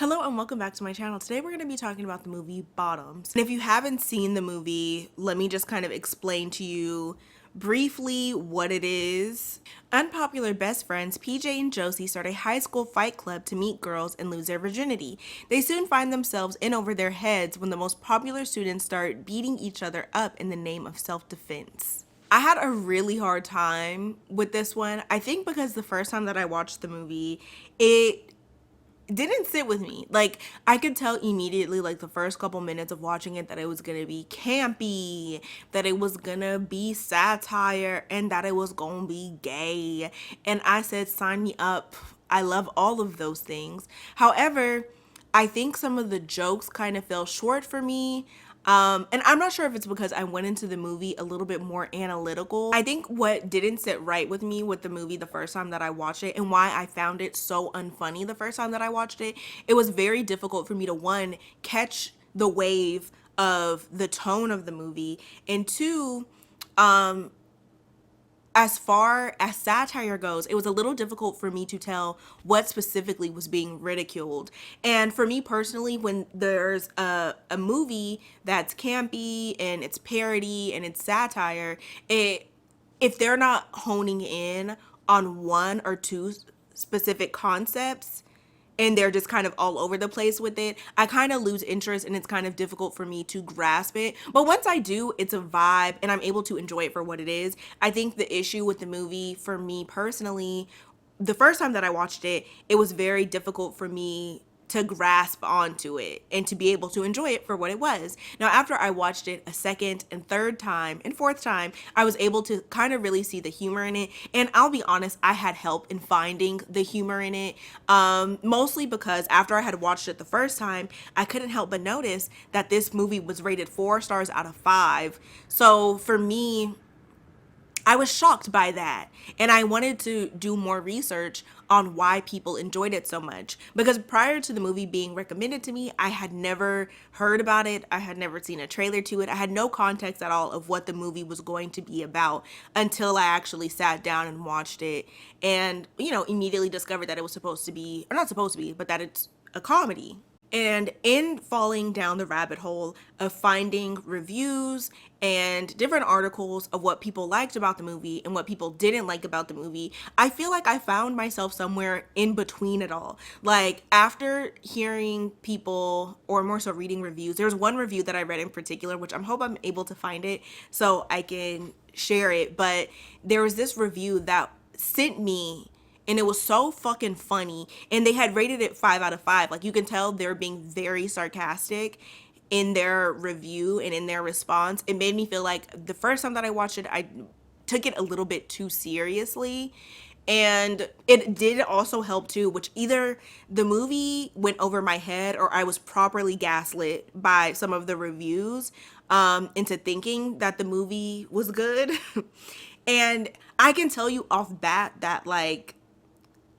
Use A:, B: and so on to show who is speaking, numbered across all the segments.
A: Hello and welcome back to my channel. Today we're going to be talking about the movie Bottoms. And if you haven't seen the movie, let me just kind of explain to you briefly what it is. Unpopular best friends PJ and Josie start a high school fight club to meet girls and lose their virginity. They soon find themselves in over their heads when the most popular students start beating each other up in the name of self-defense. I had a really hard time with this one. I think because the first time that I watched the movie, it didn't sit with me. Like, I could tell immediately, like the first couple minutes of watching it, that it was gonna be campy, that it was gonna be satire, and that it was gonna be gay. And I said, sign me up. I love all of those things. However, I think some of the jokes kind of fell short for me. And I'm not sure if it's because I went into the movie a little bit more analytical. I think what didn't sit right with me with the movie the first time that I watched it, and why I found it so unfunny the first time that I watched it, it was very difficult for me to, one, catch the wave of the tone of the movie, and two, as far as satire goes, it was a little difficult for me to tell what specifically was being ridiculed. And for me personally, when there's a movie that's campy and it's parody and it's satire, if they're not honing in on one or two specific concepts, and they're just kind of all over the place with it, I kind of lose interest, and it's kind of difficult for me to grasp it. But once I do, it's a vibe and I'm able to enjoy it for what it is. I think the issue with the movie for me personally, the first time that I watched it, it was very difficult for me to grasp onto it and to be able to enjoy it for what it was. Now, after I watched it a second and third time and fourth time, I was able to kind of really see the humor in it. And I'll be honest, I had help in finding the humor in it, mostly because after I had watched it the first time, I couldn't help but notice that this movie was rated 4 stars out of 5. So for me, I was shocked by that, and I wanted to do more research on why people enjoyed it so much, because prior to the movie being recommended to me, I had never heard about it. I had never seen a trailer to it. I had no context at all of what the movie was going to be about until I actually sat down and watched it, and immediately discovered that it was supposed to be, or not supposed to be, but that it's a comedy. And in falling down the rabbit hole of finding reviews and different articles of what people liked about the movie and what people didn't like about the movie, I feel like I found myself somewhere in between it all. Like, after hearing people, or more so reading reviews, there's one review that I read in particular, which I'm able to find it so I can share it. But there was this review that sent me, and it was so fucking funny, and they had rated it 5 out of 5. Like, you can tell they're being very sarcastic in their review and in their response. It made me feel like the first time that I watched it, I took it a little bit too seriously. And it did also help too, which either the movie went over my head or I was properly gaslit by some of the reviews into thinking that the movie was good. And I can tell you off bat that, like,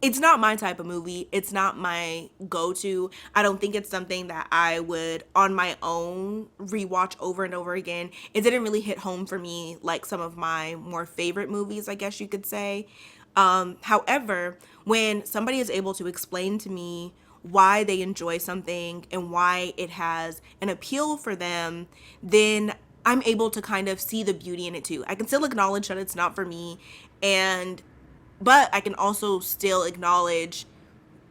A: it's not my type of movie. It's not my go-to. I don't think it's something that I would on my own rewatch over and over again. It didn't really hit home for me like some of my more favorite movies, I guess you could say. However, when somebody is able to explain to me why they enjoy something and why it has an appeal for them, then I'm able to kind of see the beauty in it too. I can still acknowledge that it's not for me, but I can also still acknowledge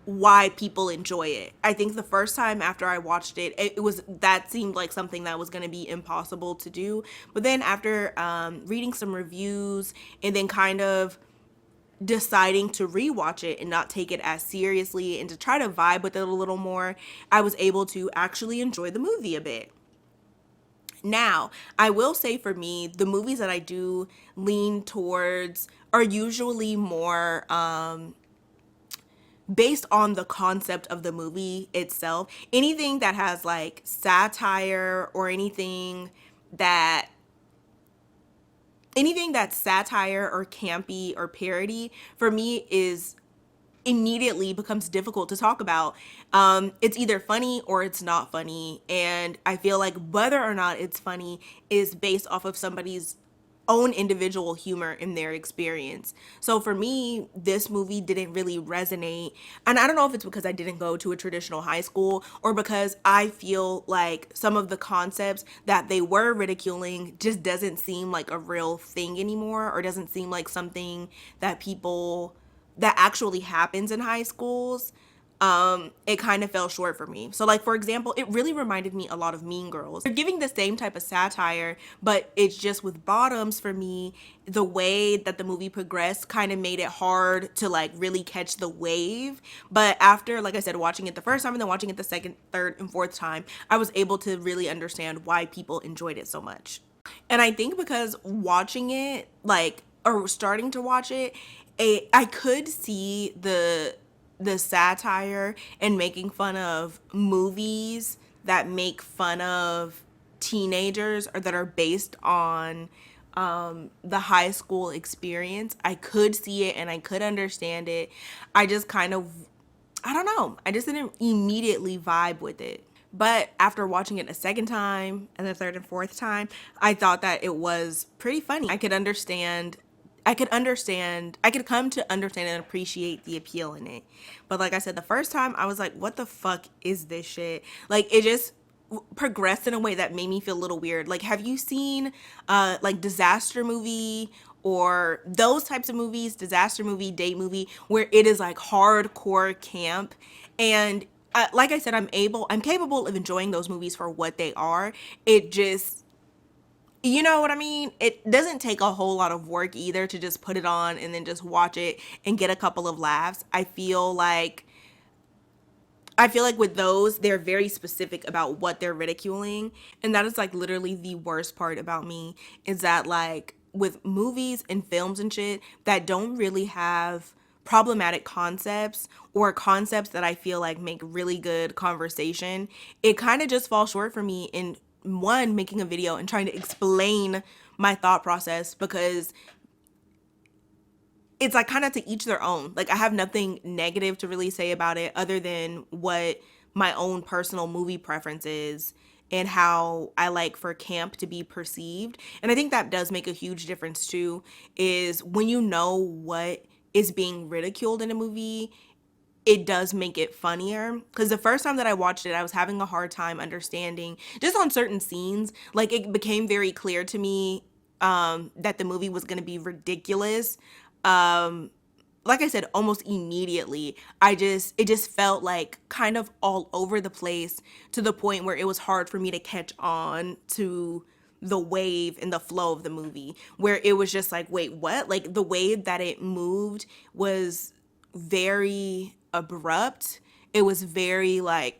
A: why people enjoy it. I think the first time after I watched it, that seemed like something that was going to be impossible to do. But then after reading some reviews and then kind of deciding to rewatch it and not take it as seriously and to try to vibe with it a little more, I was able to actually enjoy the movie a bit. Now, I will say for me, the movies that I do lean towards are usually more based on the concept of the movie itself. Anything that has like satire, or anything that's satire or campy or parody, for me is immediately becomes difficult to talk about. It's either funny or it's not funny, and I feel like whether or not it's funny is based off of somebody's own individual humor in their experience. So for me, this movie didn't really resonate. And I don't know if it's because I didn't go to a traditional high school or because I feel like some of the concepts that they were ridiculing just doesn't seem like a real thing anymore, or doesn't seem like something that people that actually happens in high schools. It kind of fell short for me. So like, for example, it really reminded me a lot of Mean Girls. They're giving the same type of satire, but it's just with bottoms. For me, the way that the movie progressed kind of made it hard to like really catch the wave. But after, like I said, watching it the first time and then watching it the second, third, and fourth time, I was able to really understand why people enjoyed it so much. And I think because watching it, like, or starting to watch it, I could see the satire and making fun of movies that make fun of teenagers or that are based on the high school experience. I could see it and I could understand it. I just kind of, I don't know, I just didn't immediately vibe with it. But after watching it a second time and the third and fourth time, I thought that it was pretty funny. I could come to understand and appreciate the appeal in it. But like I said, the first time I was like, what the fuck is this shit? Like, it just progressed in a way that made me feel a little weird. Like, have you seen like disaster movie or those types of movies, disaster movie, date movie, where it is like hardcore camp? And like I said, I'm capable of enjoying those movies for what they are. It just, you know what I mean? It doesn't take a whole lot of work either to just put it on and then just watch it and get a couple of laughs. I feel like with those, they're very specific about what they're ridiculing. And that is like literally the worst part about me, is that like with movies and films and shit that don't really have problematic concepts or concepts that I feel like make really good conversation, it kind of just falls short for me in one, making a video and trying to explain my thought process, because it's like kind of to each their own. Like, I have nothing negative to really say about it other than what my own personal movie preference is and how I like for camp to be perceived. And I think that does make a huge difference too, is when you know what is being ridiculed in a movie, it does make it funnier. Because the first time that I watched it, I was having a hard time understanding just on certain scenes. Like, it became very clear to me that the movie was going to be ridiculous. Like I said, almost immediately. It just felt like kind of all over the place, to the point where it was hard for me to catch on to the wave and the flow of the movie, where it was just like, wait, what? Like, the way that it moved was very abrupt. It was very like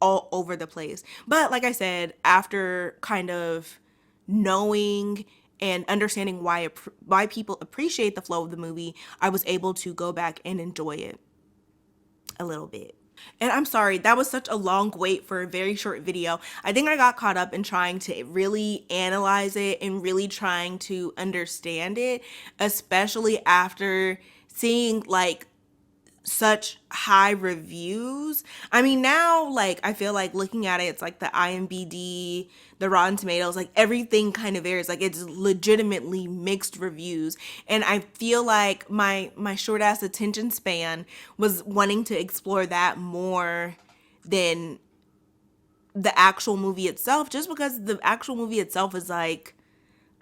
A: all over the place. But like I said, after kind of knowing and understanding why people appreciate the flow of the movie, I was able to go back and enjoy it a little bit. And I'm sorry, that was such a long wait for a very short video. I think I got caught up in trying to really analyze it and really trying to understand it, especially after seeing like such high reviews. I mean, now, like, I feel like looking at it, it's like the IMDb, the Rotten Tomatoes, like everything kind of varies. Like, it's legitimately mixed reviews. And I feel like my short ass attention span was wanting to explore that more than the actual movie itself, just because the actual movie itself is like,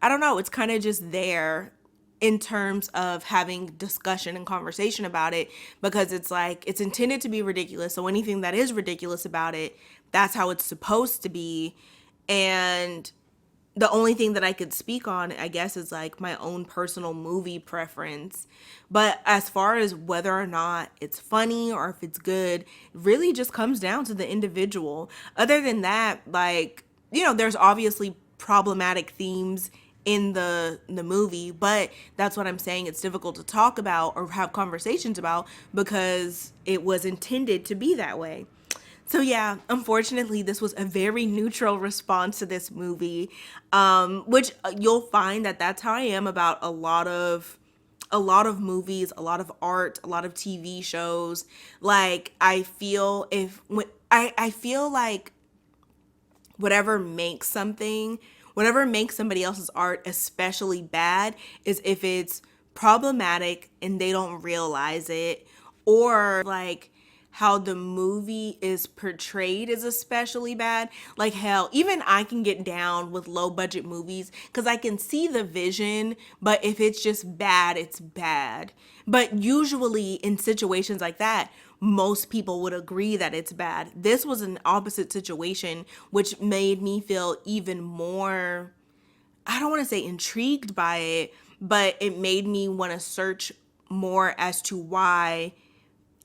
A: I don't know, it's kind of just there in terms of having discussion and conversation about it, because it's like, it's intended to be ridiculous. So anything that is ridiculous about it, that's how it's supposed to be. And the only thing that I could speak on, I guess, is like my own personal movie preference. But as far as whether or not it's funny or if it's good, really just comes down to the individual. Other than that, like, there's obviously problematic themes in the movie, but that's what I'm saying, it's difficult to talk about or have conversations about because it was intended to be that way. So yeah, unfortunately, this was a very neutral response to this movie, which you'll find that that's how I am about a lot of movies, a lot of art, a lot of TV shows. Like, I feel like whatever makes something Whatever makes somebody else's art especially bad is if it's problematic and they don't realize it, or like how the movie is portrayed is especially bad. Like, hell, even I can get down with low budget movies because I can see the vision, but if it's just bad, it's bad. But usually in situations like that, most people would agree that it's bad. This was an opposite situation, which made me feel even more, I don't want to say intrigued by it, but it made me want to search more as to why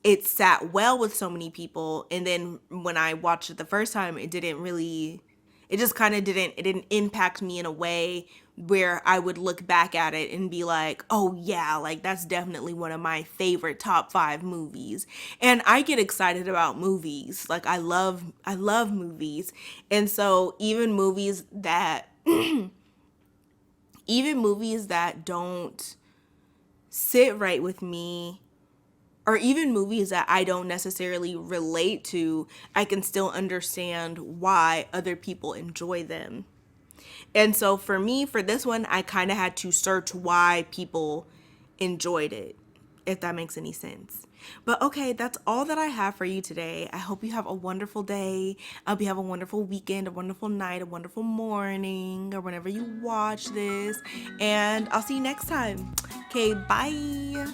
A: it sat well with so many people. And then when I watched it the first time, it just kind of it didn't impact me in a way where I would look back at it and be like, oh yeah, like that's definitely one of my favorite top 5 movies. And I get excited about movies. Like I love movies. And so even movies that don't sit right with me, or even movies that I don't necessarily relate to, I can still understand why other people enjoy them. And so for me, for this one, I kind of had to search why people enjoyed it, if that makes any sense. But okay, that's all that I have for you today. I hope you have a wonderful day. I hope you have a wonderful weekend, a wonderful night, a wonderful morning, or whenever you watch this. And I'll see you next time. Okay, bye.